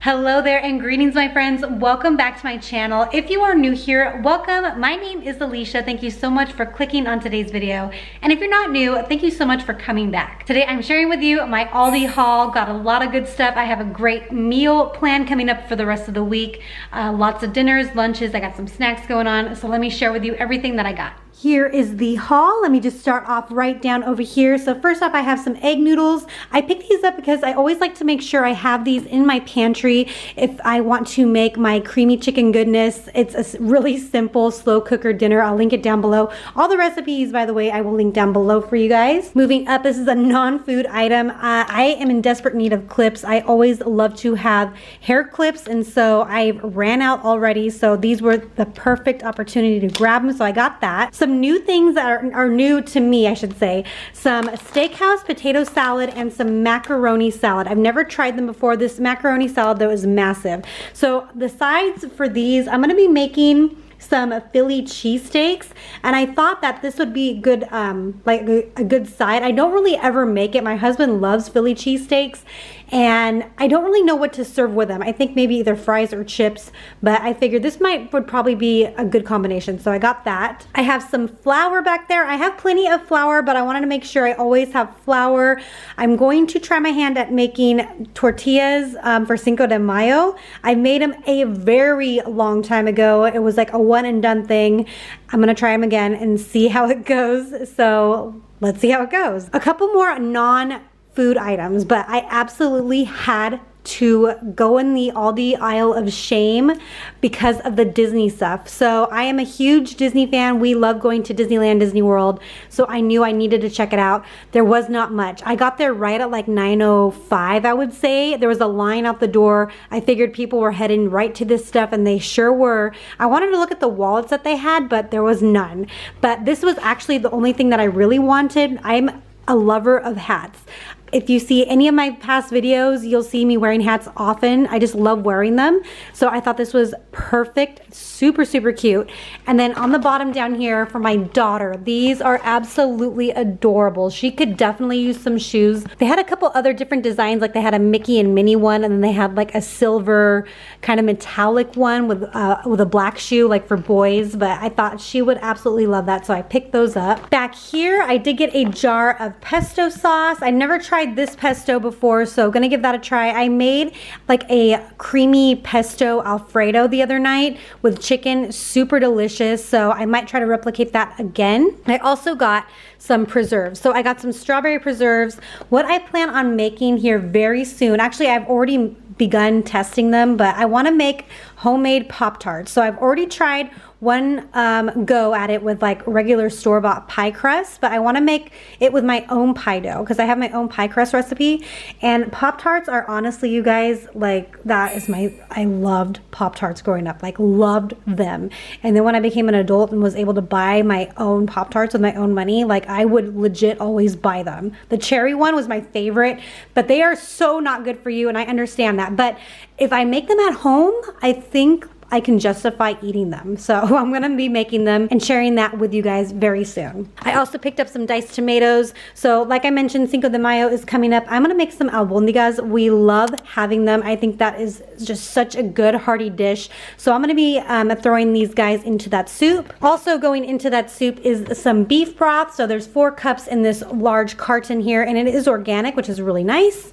Hello there and greetings my friends. Welcome back to my channel. If you are new here, welcome. My name is Alicia. Thank you so much for clicking on today's video. And if you're not new, thank you so much for coming back. Today I'm sharing with you my Aldi haul. Got a lot of good stuff. I have a great meal plan coming up for the rest of the week. Lots of dinners, lunches, I got some snacks going on. So let me share with you everything that I got. Here is the haul. Let me just start off right down over here. So first off, I have some egg noodles. I picked these up because I always like to make sure I have these in my pantry if I want to make my creamy chicken goodness. It's a really simple slow cooker dinner. I'll link it down below. All the recipes, by the way, I will link down below for you guys. Moving up, this is a non-food item. I am in desperate need of clips. I always love to have hair clips, and so I ran out already. So these were the perfect opportunity to grab them. So I got that. Some new things that are new to me, I should say. Some steakhouse potato salad and some macaroni salad. I've never tried them before. This macaroni salad though is massive. So the sides for these, I'm gonna be making some Philly cheesesteaks, and I thought that this would be good, like a good side. I don't really ever make it. My husband loves Philly cheesesteaks, and I don't really know what to serve with them. I think maybe either fries or chips, but I figured this would probably be a good combination, so I got that. I have some flour back there. I have plenty of flour, but I wanted to make sure I always have flour. I'm going to try my hand at making tortillas for Cinco de Mayo. I made them a very long time ago. It was like a one and done thing. I'm gonna try them again and see how it goes. So let's see how it goes. A couple more non-food items, but I absolutely had to go in the Aldi aisle of shame because of the Disney stuff. So I am a huge Disney fan. We love going to Disneyland, Disney World. So I knew I needed to check it out. There was not much. I got there right at like 9:05, I would say. There was a line out the door. I figured people were heading right to this stuff, and they sure were. I wanted to look at the wallets that they had, but there was none. But this was actually the only thing that I really wanted. I'm a lover of hats. If you see any of my past videos, you'll see me wearing hats often. I just love wearing them. So I thought this was perfect, super, super cute. And then on the bottom down here for my daughter, these are absolutely adorable. She could definitely use some shoes. They had a couple other different designs, like they had a Mickey and Minnie one, and then they had like a silver kind of metallic one with a black shoe, like for boys, but I thought she would absolutely love that, so I picked those up. Back here, I did get a jar of pesto sauce. I never tried this pesto before, so gonna give that a try. I made like a creamy pesto Alfredo the other night with chicken, super delicious, so I might try to replicate that again. I also got some preserves. So I got some strawberry preserves. What I plan on making here very soon, actually I've already begun testing them, but I want to make homemade Pop-Tarts. So I've already tried one go at it with like regular store-bought pie crust, but I want to make it with my own pie dough because I have my own pie crust recipe. And Pop-Tarts are honestly, you guys, like that is I loved Pop-Tarts growing up, like loved them. And then when I became an adult and was able to buy my own Pop-Tarts with my own money, like I would legit always buy them. The cherry one was my favorite, but they are so not good for you, and I understand that. But if I make them at home, I think I can justify eating them. So I'm gonna be making them and sharing that with you guys very soon. I also picked up some diced tomatoes. So like I mentioned, Cinco de Mayo is coming up. I'm gonna make some albondigas. We love having them. I think that is just such a good hearty dish. So I'm gonna be throwing these guys into that soup. Also going into that soup is some beef broth. So there's 4 cups in this large carton here, and it is organic, which is really nice.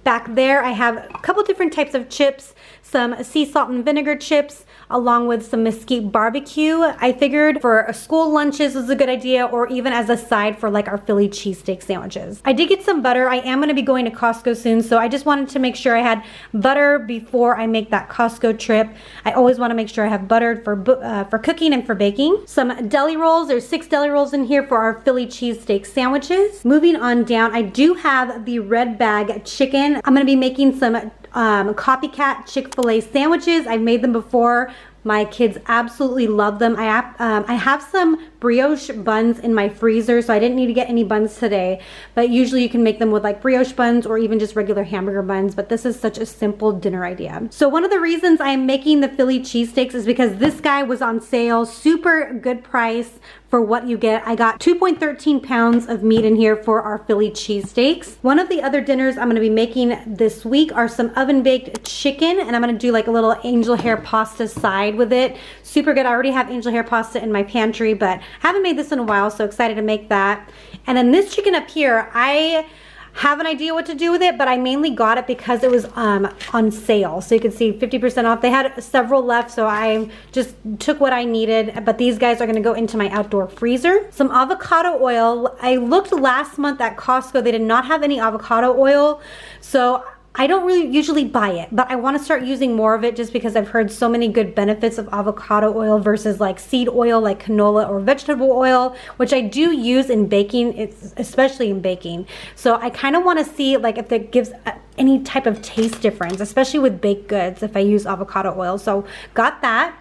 Back there, I have a couple different types of chips, some sea salt and vinegar chips, along with some mesquite barbecue. I figured for school lunches was a good idea, or even as a side for like our Philly cheesesteak sandwiches. I did get some butter. I am gonna be going to Costco soon, so I just wanted to make sure I had butter before I make that Costco trip. I always wanna make sure I have butter for cooking and for baking. Some deli rolls. There's 6 deli rolls in here for our Philly cheesesteak sandwiches. Moving on down, I do have the red bag chicken. I'm gonna be making some copycat Chick-fil-A sandwiches. I've made them before. My kids absolutely love them. I have some brioche buns in my freezer, so I didn't need to get any buns today. But usually you can make them with like brioche buns or even just regular hamburger buns, but this is such a simple dinner idea. So one of the reasons I'm making the Philly cheesesteaks is because this guy was on sale, super good price for what you get. I got 2.13 pounds of meat in here for our Philly cheesesteaks. One of the other dinners I'm gonna be making this week are some oven baked chicken, and I'm gonna do like a little angel hair pasta side with it. Super good. I already have angel hair pasta in my pantry, but haven't made this in a while, so excited to make that. And then this chicken up here, I have an idea what to do with it, but I mainly got it because it was on sale. So you can see 50% off. They had several left, so I just took what I needed, but these guys are gonna go into my outdoor freezer. Some avocado oil. I looked last month at Costco. They did not have any avocado oil, so I don't really usually buy it, but I want to start using more of it just because I've heard so many good benefits of avocado oil versus like seed oil like canola or vegetable oil, which I do use in baking, especially in baking. So I kind of want to see like if it gives any type of taste difference, especially with baked goods if I use avocado oil. So got that.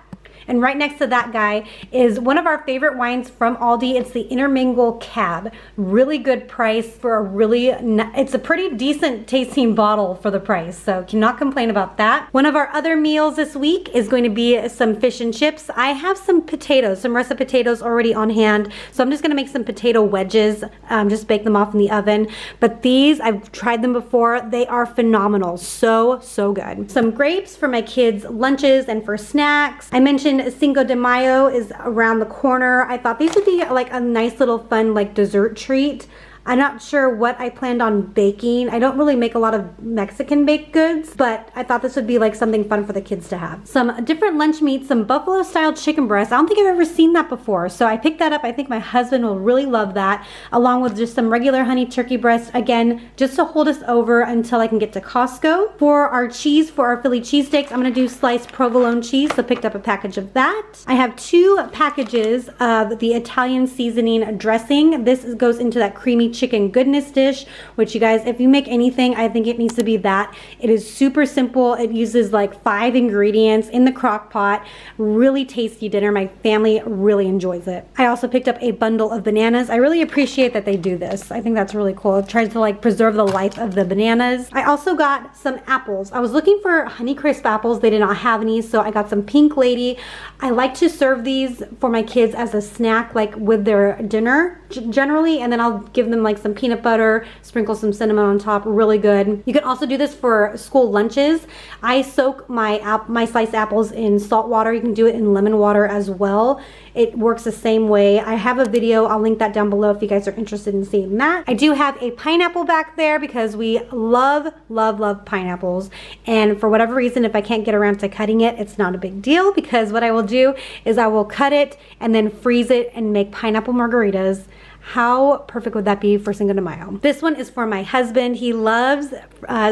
And right next to that guy is one of our favorite wines from Aldi. It's the Intermingle Cab. Really good price for a really, it's a pretty decent tasting bottle for the price. So cannot complain about that. One of our other meals this week is going to be some fish and chips. I have some potatoes, some russet potatoes already on hand. So I'm just gonna make some potato wedges, just bake them off in the oven. But these, I've tried them before. They are phenomenal. So good. Some grapes for my kids' lunches and for snacks. I mentioned Cinco de Mayo is around the corner. I thought these would be like a nice little fun like dessert treat. I'm not sure what I planned on baking. I don't really make a lot of Mexican baked goods, but I thought this would be like something fun for the kids to have. Some different lunch meats, some buffalo style chicken breast. I don't think I've ever seen that before, so I picked that up. I think my husband will really love that, along with just some regular honey turkey breast, again, just to hold us over until I can get to Costco. For our cheese, for our Philly cheesesteaks, I'm gonna do sliced provolone cheese, so picked up a package of that. I have 2 packages of the Italian seasoning dressing. This goes into that creamy chicken goodness dish, which you guys, if you make anything, I think it needs to be that. It is super simple. It uses like 5 ingredients in the crock pot. Really tasty dinner. My family really enjoys it. I also picked up a bundle of bananas. I really appreciate that they do this. I think that's really cool. It tries to like preserve the life of the bananas. I also got some apples. I was looking for Honeycrisp apples. They did not have any, so I got some Pink Lady. I like to serve these for my kids as a snack, like with their dinner generally, and then I'll give them like some peanut butter, sprinkle some cinnamon on top. Really good. You can also do this for school lunches. I soak my sliced apples in salt water. You can do it in lemon water as well. It works the same way. I have a video. I'll link that down below if you guys are interested in seeing that. I do have a pineapple back there because we love pineapples. And for whatever reason, if I can't get around to cutting it, it's not a big deal, because what I will do is I will cut it and then freeze it and make pineapple margaritas. How perfect would that be for Cinco de Mayo? This one is for my husband. He loves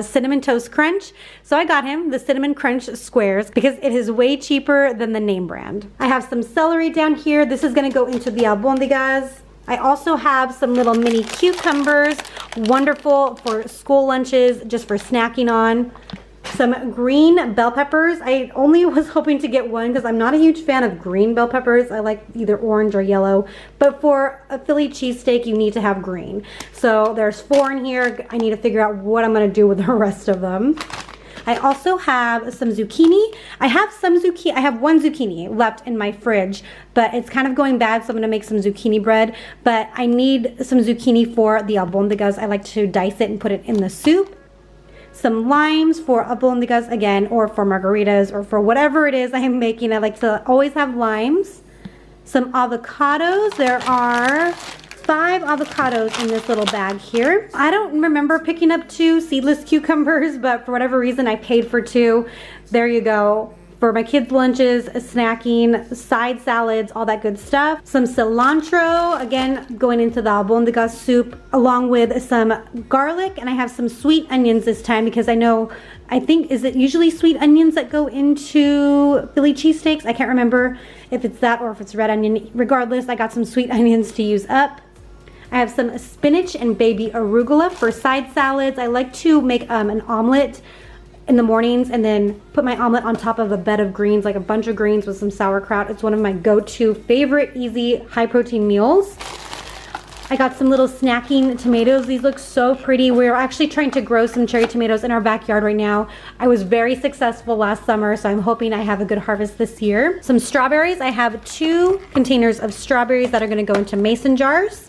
Cinnamon Toast Crunch. So I got him the Cinnamon Crunch Squares because it is way cheaper than the name brand. I have some celery down here. This is gonna go into the albondigas. I also have some little mini cucumbers. Wonderful for school lunches, just for snacking on. Some green bell peppers. I only was hoping to get one because I'm not a huge fan of green bell peppers. I like either orange or yellow, but for a Philly cheesesteak you need to have green. So there's 4 in here. I need to figure out what I'm going to do with the rest of them. I also have some zucchini. I have 1 zucchini left in my fridge, but it's kind of going bad, so I'm gonna make some zucchini bread. But I need some zucchini for the albondigas. I like to dice it and put it in the soup. Some limes for albondigas again, or for margaritas, or for whatever it is I am making. I like to always have limes. Some avocados. There are 5 avocados in this little bag here. I don't remember picking up 2 seedless cucumbers, but for whatever reason I paid for 2. There you go. For my kids' lunches, snacking, side salads, all that good stuff. Some cilantro, again, going into the albondigas soup, along with some garlic, and I have some sweet onions this time because I think, is it usually sweet onions that go into Philly cheesesteaks? I can't remember if it's that or if it's red onion. Regardless, I got some sweet onions to use up. I have some spinach and baby arugula for side salads. I like to make an omelet in the mornings and then put my omelet on top of a bed of greens, like a bunch of greens with some sauerkraut. It's one of my go-to favorite easy high protein meals. I got some little snacking tomatoes. These look so pretty. We're actually trying to grow some cherry tomatoes in our backyard right now. I was very successful last summer, so I'm hoping I have a good harvest this year. Some strawberries. I have 2 containers of strawberries that are gonna go into mason jars.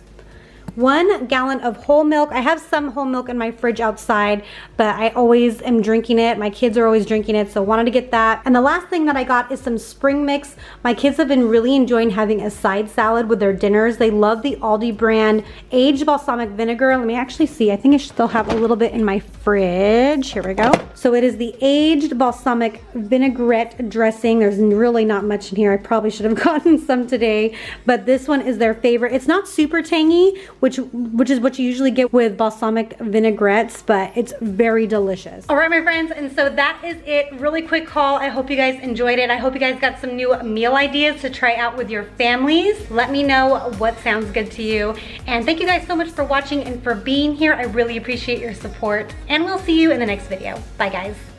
1 gallon of whole milk. I have some whole milk in my fridge outside, but I always am drinking it. My kids are always drinking it, so wanted to get that. And the last thing that I got is some spring mix. My kids have been really enjoying having a side salad with their dinners. They love the Aldi brand aged balsamic vinegar. Let me actually see. I think I should still have a little bit in my fridge. Here we go. So it is the aged balsamic vinaigrette dressing. There's really not much in here. I probably should have gotten some today, but this one is their favorite. It's not super tangy, which is what you usually get with balsamic vinaigrettes, but it's very delicious. All right, my friends, and so that is it. Really quick haul. I hope you guys enjoyed it. I hope you guys got some new meal ideas to try out with your families. Let me know what sounds good to you. And thank you guys so much for watching and for being here. I really appreciate your support. And we'll see you in the next video. Bye, guys.